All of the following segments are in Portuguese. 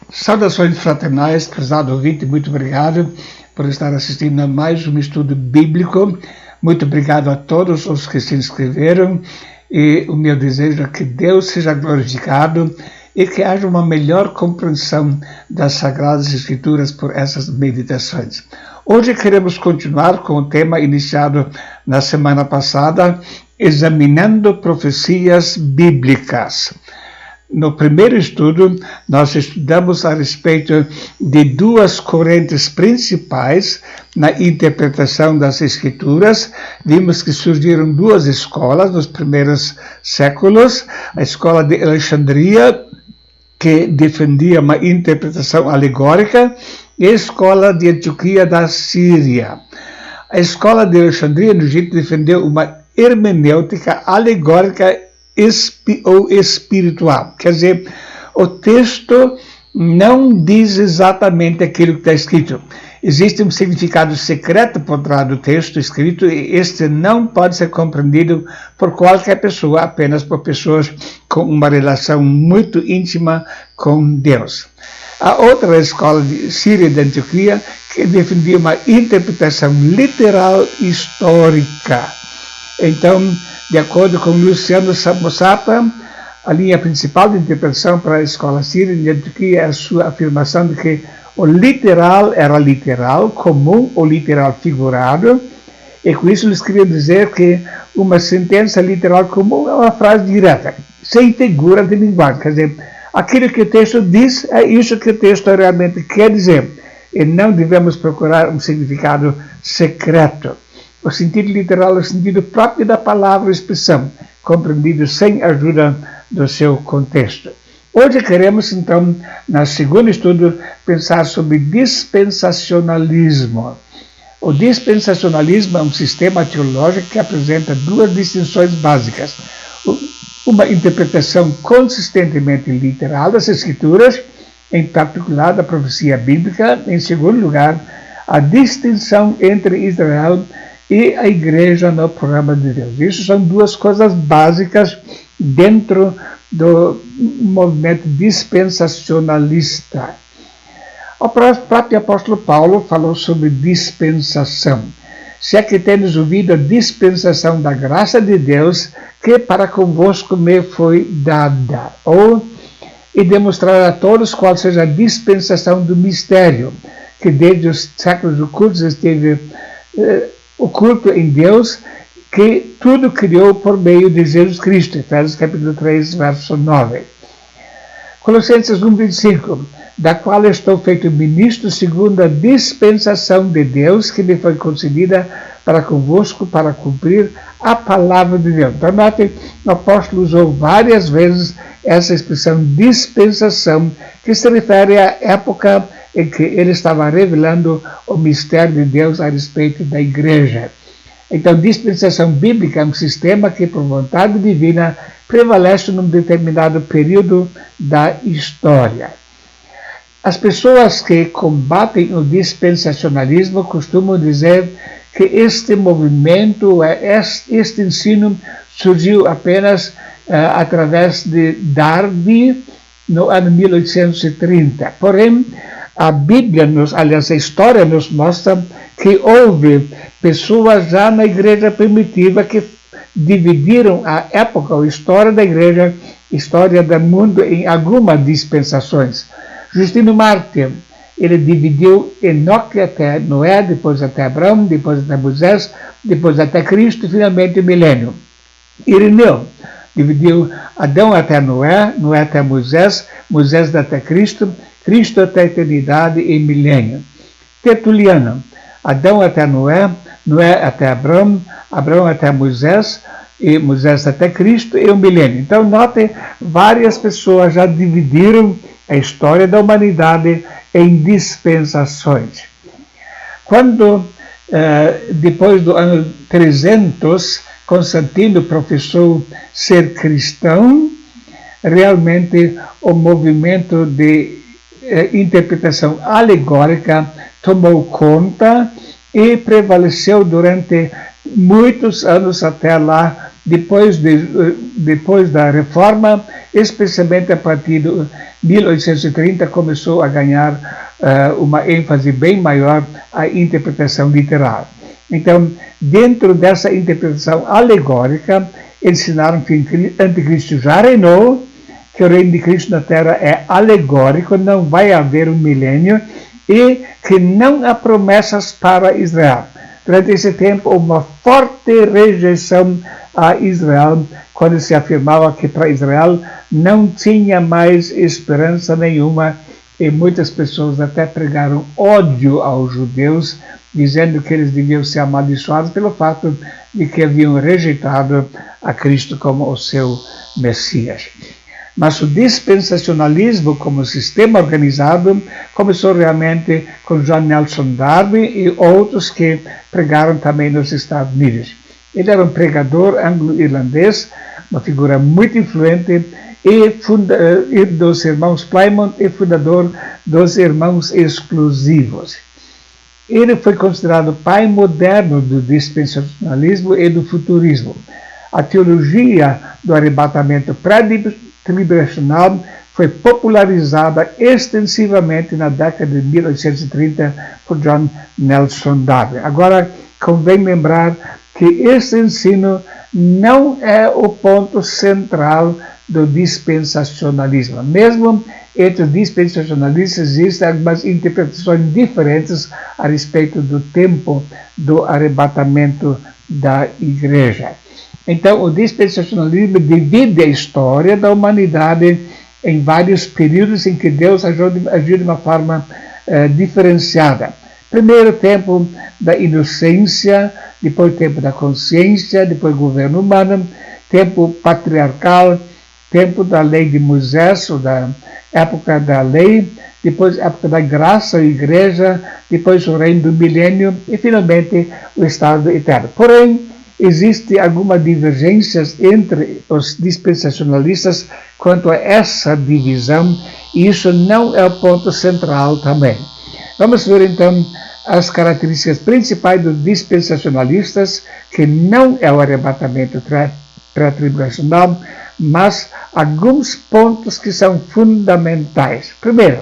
Saudações fraternais, prezado ouvinte, muito obrigado por estar assistindo a mais um estudo bíblico. Muito obrigado a todos os que se inscreveram e o meu desejo é que Deus seja glorificado e que haja uma melhor compreensão das Sagradas Escrituras por essas meditações. Hoje queremos continuar com o tema iniciado na semana passada, examinando profecias bíblicas. No primeiro estudo, nós estudamos a respeito de duas correntes principais na interpretação das Escrituras. Vimos que surgiram duas escolas nos primeiros séculos, a escola de Alexandria, que defendia uma interpretação alegórica, e a escola de Antioquia da Síria. A escola de Alexandria, no Egito, defendeu uma hermenêutica alegórica ou espiritual. Quer dizer, o texto não diz exatamente aquilo que está escrito. Existe um significado secreto por trás do texto escrito e este não pode ser compreendido por qualquer pessoa, apenas por pessoas com uma relação muito íntima com Deus. A outra escola de Síria e de Antioquia que defendia uma interpretação literal histórica. Então, de acordo com Luciano Samosata, a linha principal de interpretação para a escola síria de Antioquia é a sua afirmação de que o literal era literal, comum ou literal figurado, e com isso eles queriam dizer que uma sentença literal comum é uma frase direta, sem figura de linguagem. Quer dizer, aquilo que o texto diz é isso que o texto realmente quer dizer, e não devemos procurar um significado secreto. O sentido literal é o sentido próprio da palavra ou expressão, compreendido sem a ajuda do seu contexto. Hoje queremos, então, no segundo estudo, pensar sobre dispensacionalismo. O dispensacionalismo é um sistema teológico que apresenta duas distinções básicas. Uma interpretação consistentemente literal das Escrituras, em particular da profecia bíblica. Em segundo lugar, a distinção entre Israel e a igreja no programa de Deus. Isso são duas coisas básicas dentro do movimento dispensacionalista. O próprio apóstolo Paulo falou sobre dispensação. Se é que tendes ouvido a dispensação da graça de Deus, que para convosco me foi dada. E demonstrar a todos qual seja a dispensação do mistério, que desde os séculos ocultos esteve oculto em Deus, que tudo criou por meio de Jesus Cristo. Efésios capítulo 3, verso 9. Colossenses 1:25, da qual estou feito ministro segundo a dispensação de Deus, que me foi concedida para convosco, para cumprir a palavra de Deus. Então, note, o apóstolo usou várias vezes essa expressão dispensação, que se refere à época em que ele estava revelando o mistério de Deus a respeito da igreja. Então, dispensação bíblica é um sistema que, por vontade divina, prevalece num determinado período da história. As pessoas que combatem o dispensacionalismo costumam dizer que este movimento, este ensino, surgiu apenas através de Darby, no ano 1830. Porém, a Bíblia, aliás, a história nos mostra que houve pessoas já na igreja primitiva que dividiram a época, a história da igreja, história do mundo, em algumas dispensações. Justino Mártir, ele dividiu Enoque até Noé, depois até Abraão, depois até Moisés, depois até Cristo e finalmente o milênio. Irineu dividiu Adão até Noé, Noé até Moisés, Moisés até Cristo, Cristo até a eternidade e milênio. Tertuliano, Adão até Noé, Noé até Abraão, Abraão até Moisés, e Moisés até Cristo e o milênio. Então, notem, várias pessoas já dividiram a história da humanidade em dispensações. Quando, depois do ano 300, Constantino professou ser cristão, realmente o movimento de interpretação alegórica tomou conta e prevaleceu durante muitos anos até lá, depois da Reforma, especialmente a partir 1830 começou a ganhar uma ênfase bem maior à interpretação literal. Então, dentro dessa interpretação alegórica, ensinaram que o anticristo já reinou, que o reino de Cristo na Terra é alegórico, não vai haver um milênio, e que não há promessas para Israel. Durante esse tempo, uma forte rejeição a Israel, quando se afirmava que para Israel não tinha mais esperança nenhuma, e muitas pessoas até pregaram ódio aos judeus, dizendo que eles deviam ser amaldiçoados pelo fato de que haviam rejeitado a Cristo como o seu Messias. Mas o dispensacionalismo como sistema organizado começou realmente com John Nelson Darby e outros que pregaram também nos Estados Unidos. Ele era um pregador anglo-irlandês, uma figura muito influente, e dos irmãos Plymouth e fundador dos Irmãos Exclusivos. Ele foi considerado pai moderno do dispensacionalismo e do futurismo. A teologia do arrebatamento pré-tribulacional foi popularizada extensivamente na década de 1830 por John Nelson Darby. Agora, convém lembrar que esse ensino não é o ponto central do dispensacionalismo. Mesmo entre os dispensacionalistas existem algumas interpretações diferentes a respeito do tempo do arrebatamento da igreja. Então, o dispensacionalismo divide a história da humanidade em vários períodos em que Deus agiu de uma forma diferenciada. Primeiro, tempo da inocência, depois tempo da consciência, depois governo humano, tempo patriarcal, tempo da lei de Moisés, ou da época da lei, depois época da graça, a igreja, depois o reino do milênio e, finalmente, o estado eterno. Porém, existe alguma divergências entre os dispensacionalistas quanto a essa divisão, e isso não é o ponto central também. Vamos ver, então, as características principais dos dispensacionalistas, que não é o arrebatamento pré-tribulacional, mas alguns pontos que são fundamentais. Primeiro,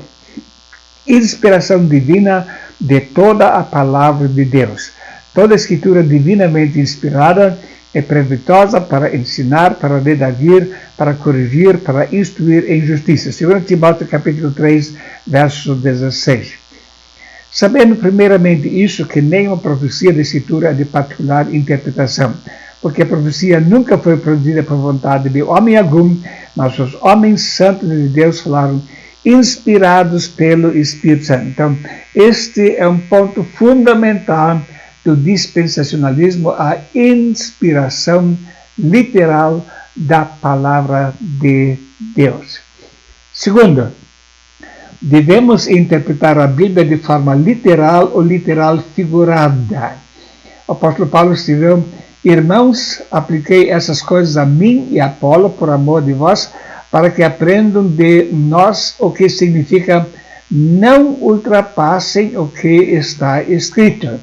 inspiração divina de toda a palavra de Deus. Toda a escritura divinamente inspirada é proveitosa para ensinar, para redarguir, para corrigir, para instruir em justiça. 2 Timóteo capítulo 3, verso 16. Sabendo primeiramente isso, que nenhuma profecia da escritura é de particular interpretação, porque a profecia nunca foi produzida por vontade de homem algum, mas os homens santos de Deus falaram inspirados pelo Espírito Santo. Então, este é um ponto fundamental do dispensacionalismo, a inspiração literal da palavra de Deus. Segundo, devemos interpretar a Bíblia de forma literal ou literal figurada. O apóstolo Paulo escreveu: Irmãos, apliquei essas coisas a mim e a Apolo por amor de vós, para que aprendam de nós o que significa não ultrapassem o que está escrito.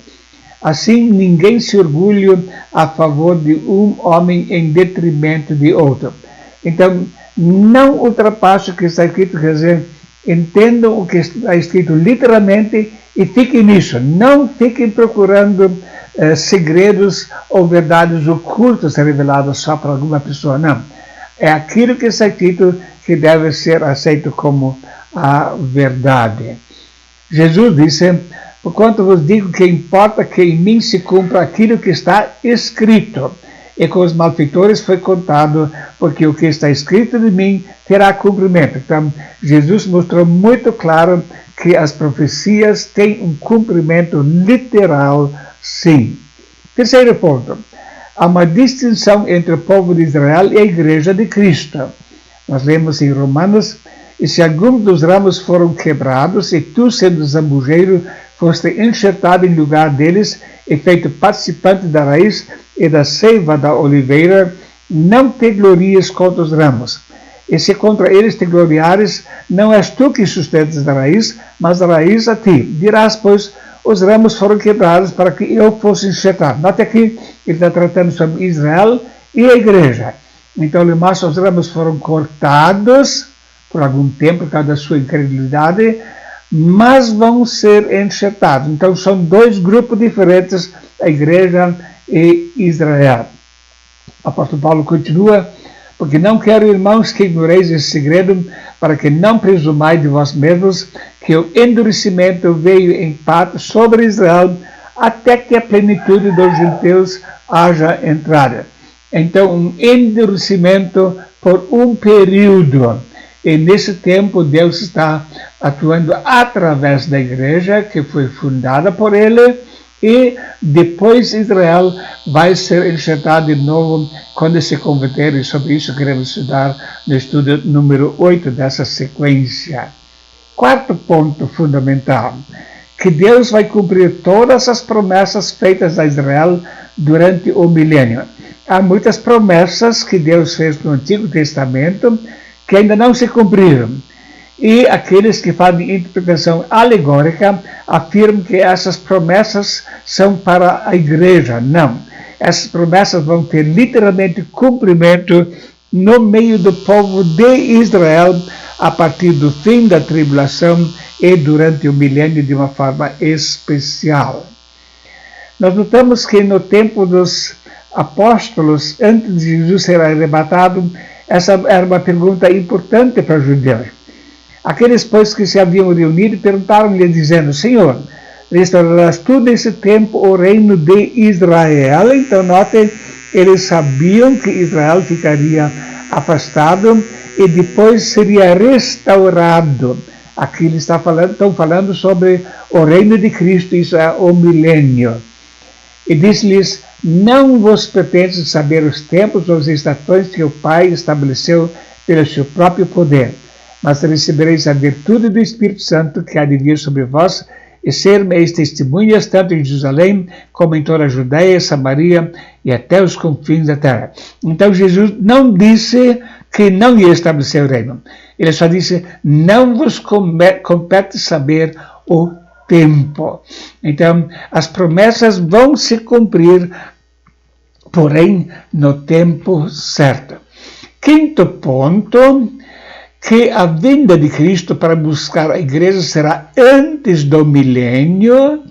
Assim, ninguém se orgulhe a favor de um homem em detrimento de outro. Então, não ultrapasse o que está escrito, quer dizer, entendam o que está escrito literalmente e fiquem nisso. Não fiquem procurando segredos ou verdades ocultas reveladas só para alguma pessoa, não. É aquilo que está escrito que deve ser aceito como a verdade. Jesus disse: porquanto vos digo que importa que em mim se cumpra aquilo que está escrito. E com os malfeitores foi contado, porque o que está escrito de mim terá cumprimento. Então, Jesus mostrou muito claro que as profecias têm um cumprimento literal, sim. Terceiro ponto. Há uma distinção entre o povo de Israel e a igreja de Cristo. Nós lemos em Romanos: e se alguns dos ramos foram quebrados, e tu, sendo zambujeiro, foste enxertado em lugar deles, e feito participante da raiz e da seiva da oliveira, não te glories contra os ramos. E se contra eles te gloriares, não és tu que sustentas a raiz, mas a raiz a ti. Dirás, pois, os ramos foram quebrados para que eu fosse enxertado. Note aqui, ele está tratando sobre Israel e a igreja. Então, os ramos foram cortados por algum tempo por causa da sua incredulidade, mas vão ser enxertados. Então são dois grupos diferentes, a igreja e Israel. O apóstolo Paulo continua: porque não quero, irmãos, que ignoreis esse segredo, para que não presumais de vós mesmos que o endurecimento veio em parte sobre Israel, até que a plenitude dos gentios haja entrado. Então, um endurecimento por um período. E nesse tempo, Deus está atuando através da igreja, que foi fundada por ele, e depois Israel vai ser enxertado de novo quando se converter, e sobre isso queremos estudar no estudo número 8 dessa sequência. Quarto ponto fundamental, que Deus vai cumprir todas as promessas feitas a Israel durante o milênio. Há muitas promessas que Deus fez no Antigo Testamento que ainda não se cumpriram. E aqueles que fazem interpretação alegórica afirmam que essas promessas são para a igreja. Não. Essas promessas vão ter literalmente cumprimento no meio do povo de Israel a partir do fim da tribulação e durante o milênio de uma forma especial. Nós notamos que no tempo dos apóstolos, antes de Jesus ser arrebatado, essa era uma pergunta importante para os judeus. Aqueles, pois, que se haviam reunido perguntaram-lhe, dizendo: Senhor, restaurarás tu nesse tempo o reino de Israel? Então, notem, eles sabiam que Israel ficaria afastado e depois seria restaurado. Aqui eles estão falando sobre o reino de Cristo, isso é o milênio. E disse-lhes: não vos pertence saber os tempos ou as estações que o Pai estabeleceu pelo seu próprio poder, mas recebereis a virtude do Espírito Santo que há de vir sobre vós, e ser-me-eis testemunhas tanto em Jerusalém como em toda a Judeia, Samaria e até os confins da terra. Então Jesus não disse que não ia estabelecer o reino. Ele só disse: não vos compete saber o tempo. Então, as promessas vão se cumprir, porém, no tempo certo. Quinto ponto, que a vinda de Cristo para buscar a igreja será antes do milênio,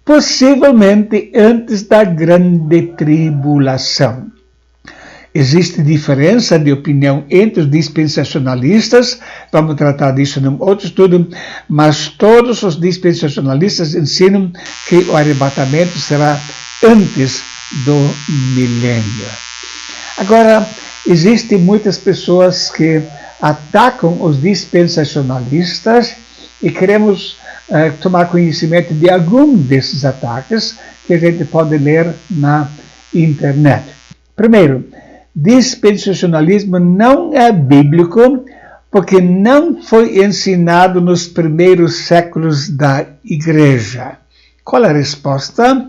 possivelmente antes da grande tribulação. Existe diferença de opinião entre os dispensacionalistas, vamos tratar disso num outro estudo, mas todos os dispensacionalistas ensinam que o arrebatamento será antes do milênio. Agora, existem muitas pessoas que atacam os dispensacionalistas e queremos tomar conhecimento de algum desses ataques que a gente pode ler na internet. Primeiro, dispensacionalismo não é bíblico porque não foi ensinado nos primeiros séculos da igreja. Qual é a resposta?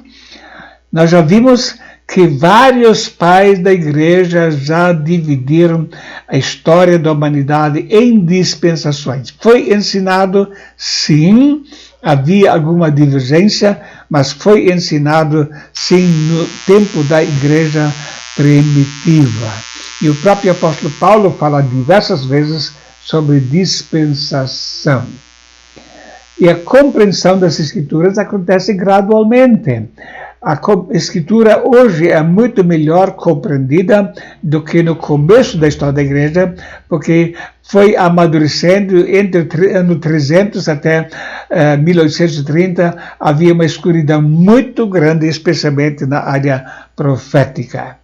Nós já vimos que vários pais da igreja já dividiram a história da humanidade em dispensações. Foi ensinado, sim, havia alguma divergência, mas foi ensinado, sim, no tempo da igreja primitiva. E o próprio apóstolo Paulo fala diversas vezes sobre dispensação. E a compreensão das Escrituras acontece gradualmente. A Escritura hoje é muito melhor compreendida do que no começo da história da igreja, porque foi amadurecendo entre o ano 300 até 1830, havia uma escuridão muito grande, especialmente na área profética.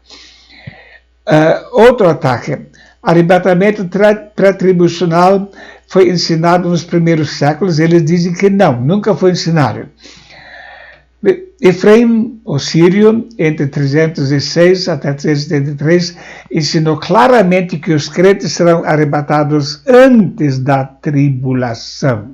Outro ataque, arrebatamento pré-tribulacional foi ensinado nos primeiros séculos, eles dizem que não, nunca foi ensinado. Efraim, o sírio, entre 306 até 373, ensinou claramente que os crentes serão arrebatados antes da tribulação.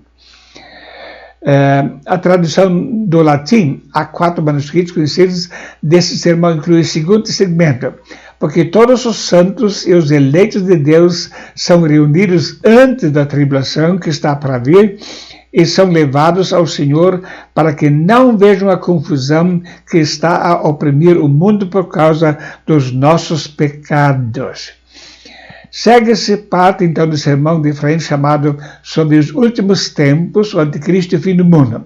A tradução do latim, há 4 manuscritos conhecidos desse sermão, inclui o seguinte segmento: porque todos os santos e os eleitos de Deus são reunidos antes da tribulação que está para vir, e são levados ao Senhor para que não vejam a confusão que está a oprimir o mundo por causa dos nossos pecados. Segue-se parte, então, do sermão de Efraim chamado Sobre os Últimos Tempos, o Anticristo e o Fim do Mundo.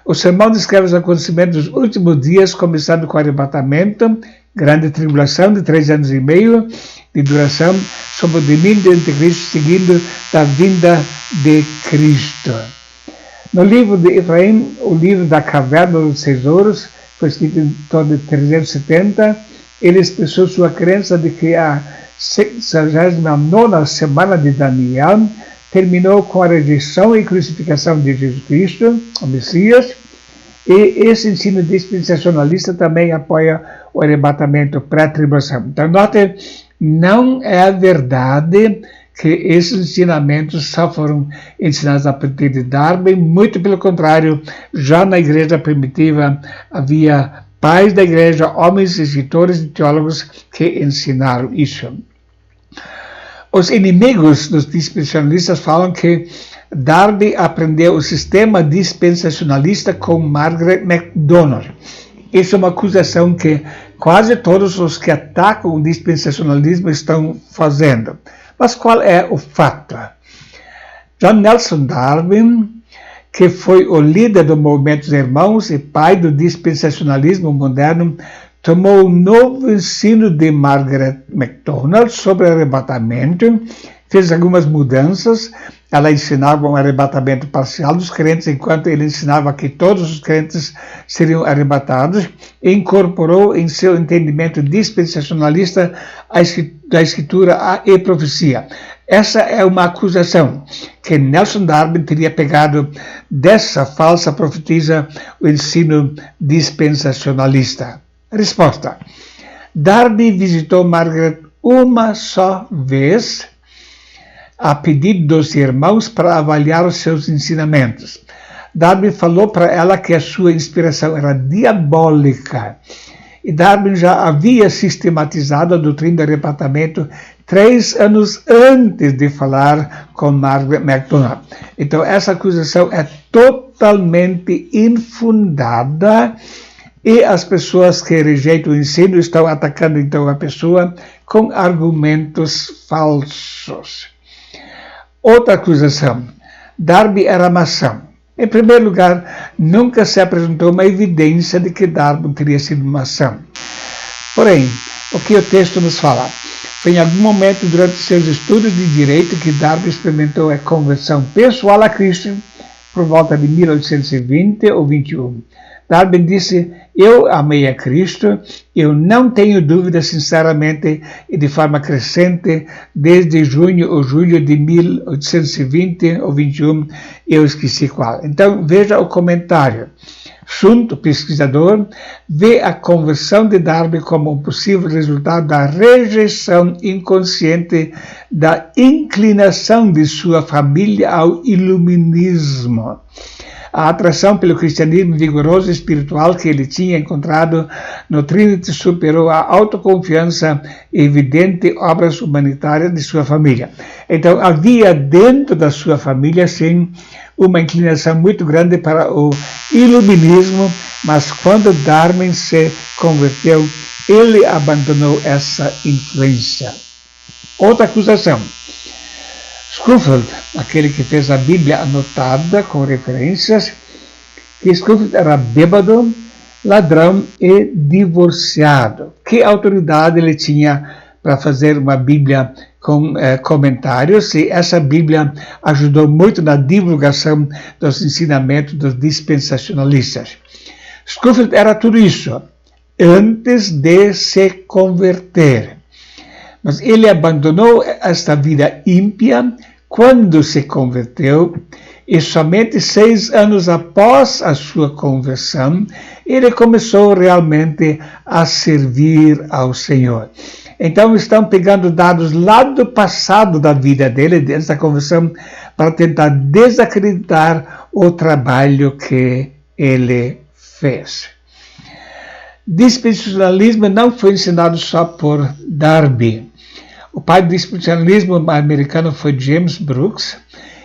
O sermão descreve os acontecimentos dos últimos dias, começando com o arrebatamento, grande tribulação de 3 anos e meio de duração, sob o domínio do Anticristo, seguindo da vinda de Cristo. No livro de Efraim, o livro da Caverna dos Tesouros, foi escrito em torno de 370, ele expressou sua crença de que a 69ª semana de Daniel terminou com a rejeição e crucificação de Jesus Cristo, o Messias, e esse ensino dispensacionalista também apoia o arrebatamento pré-tribulação. Então, note, não é verdade que esses ensinamentos só foram ensinados a partir de Darby, muito pelo contrário, já na igreja primitiva havia pais da igreja, homens, escritores e teólogos que ensinaram isso. Os inimigos dos dispensacionalistas falam que Darby aprendeu o sistema dispensacionalista com Margaret MacDonald. Isso é uma acusação que quase todos os que atacam o dispensacionalismo estão fazendo. Mas qual é o fato? John Nelson Darby, que foi o líder do movimento dos irmãos e pai do dispensacionalismo moderno, tomou o novo ensino de Margaret MacDonald sobre arrebatamento, fez algumas mudanças. Ela ensinava um arrebatamento parcial dos crentes, enquanto ele ensinava que todos os crentes seriam arrebatados, e incorporou em seu entendimento dispensacionalista da Escritura e profecia. Essa é uma acusação que Nelson Darby teria pegado dessa falsa profetisa o ensino dispensacionalista. Resposta: Darby visitou Margaret uma só vez, a pedido dos irmãos para avaliar os seus ensinamentos. Darby falou para ela que a sua inspiração era diabólica. E Darby já havia sistematizado a doutrina do arrebatamento 3 anos antes de falar com Margaret MacDonald. Então, essa acusação é totalmente infundada e as pessoas que rejeitam o ensino estão atacando, então, a pessoa com argumentos falsos. Outra acusação: Darby era maçom. Em primeiro lugar, nunca se apresentou uma evidência de que Darby teria sido maçom. Porém, o que o texto nos fala? Foi em algum momento durante seus estudos de direito que Darby experimentou a conversão pessoal a Cristo por volta de 1820 ou 21. Darby disse: eu amei a Cristo, eu não tenho dúvida, sinceramente e de forma crescente, desde junho ou julho de 1820 ou 21, eu esqueci qual. Então, veja o comentário. Sunt, o pesquisador, vê a conversão de Darby como um possível resultado da rejeição inconsciente da inclinação de sua família ao iluminismo. A atração pelo cristianismo vigoroso e espiritual que ele tinha encontrado no Trinity superou a autoconfiança e evidente obras humanitárias de sua família. Então, havia dentro da sua família, sim, uma inclinação muito grande para o iluminismo, mas quando Darby se converteu, ele abandonou essa influência. Outra acusação: Scofield, aquele que fez a Bíblia anotada com referências, que Scofield era bêbado, ladrão e divorciado. Que autoridade ele tinha para fazer uma Bíblia com comentários? E essa Bíblia ajudou muito na divulgação dos ensinamentos dos dispensacionalistas. Scofield era tudo isso antes de se converter. Mas ele abandonou esta vida ímpia quando se converteu, e somente 6 anos após a sua conversão, ele começou realmente a servir ao Senhor. Então, estão pegando dados lá do passado da vida dele, dessa conversão, para tentar desacreditar o trabalho que ele fez. Dispensacionalismo não foi ensinado só por Darby. O pai do dispensacionalismo americano foi James Brooks.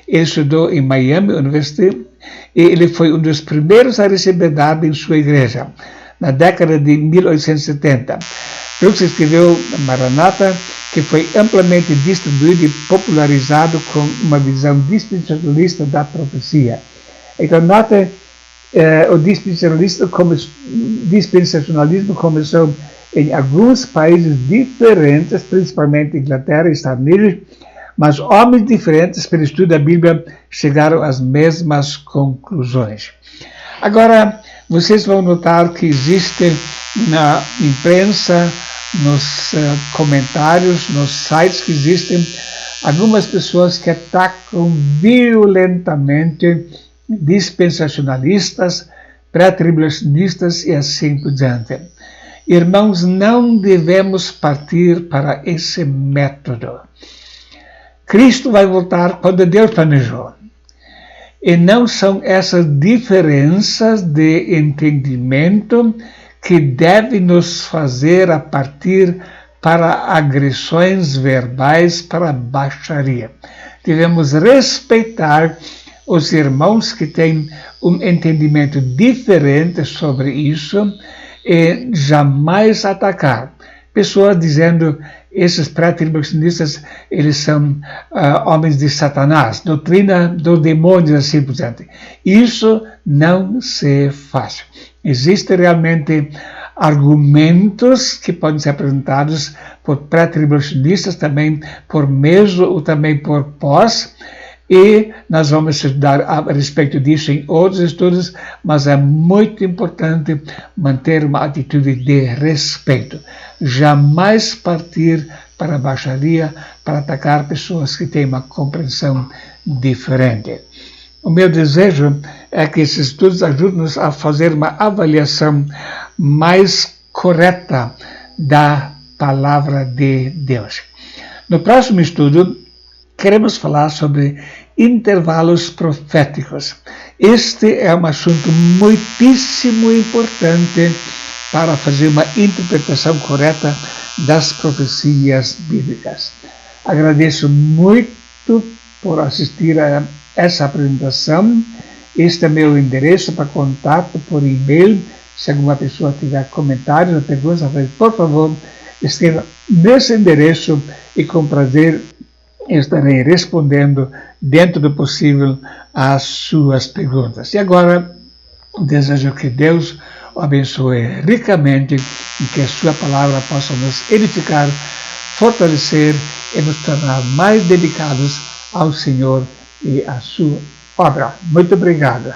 Ele estudou em Miami University e ele foi um dos primeiros a receber Darby em sua igreja. na década de 1870. Brooks escreveu Maranatha, que foi amplamente distribuído e popularizado com uma visão dispensacionalista da profecia. Então, nota, o dispensacionalismo começou em alguns países diferentes, principalmente Inglaterra e Estados Unidos, mas homens diferentes, pelo estudo da Bíblia, chegaram às mesmas conclusões. Agora, vocês vão notar que existe na imprensa, nos comentários, nos sites que existem, algumas pessoas que atacam violentamente dispensacionalistas, pré-tribulacionistas e assim por diante. Irmãos, não devemos partir para esse método. Cristo vai voltar quando Deus planejou. E não são essas diferenças de entendimento que devem nos fazer a partir para agressões verbais, para baixaria. Devemos respeitar os irmãos que têm um entendimento diferente sobre isso e jamais atacar. Pessoas dizendo, esses pré-tribulacionistas, eles são homens de Satanás, doutrina dos demônios, assim por diante. Isso não se faz. Existem realmente argumentos que podem ser apresentados por pré-tribulacionistas, também por meso ou também por pós, e nós vamos estudar a respeito disso em outros estudos, mas é muito importante manter uma atitude de respeito. Jamais partir para a baixaria, para atacar pessoas que têm uma compreensão diferente. O meu desejo é que esses estudos ajudem-nos a fazer uma avaliação mais correta da palavra de Deus. No próximo estudo, queremos falar sobre intervalos proféticos. Este é um assunto muitíssimo importante para fazer uma interpretação correta das profecias bíblicas. Agradeço muito por assistir a essa apresentação. Este é meu endereço para contato por e-mail. Se alguma pessoa tiver comentários ou perguntas, por favor, escreva nesse endereço e com prazer estarei respondendo dentro do possível às suas perguntas. E agora, desejo que Deus o abençoe ricamente e que a sua palavra possa nos edificar, fortalecer e nos tornar mais dedicados ao Senhor e à sua obra. Muito obrigado.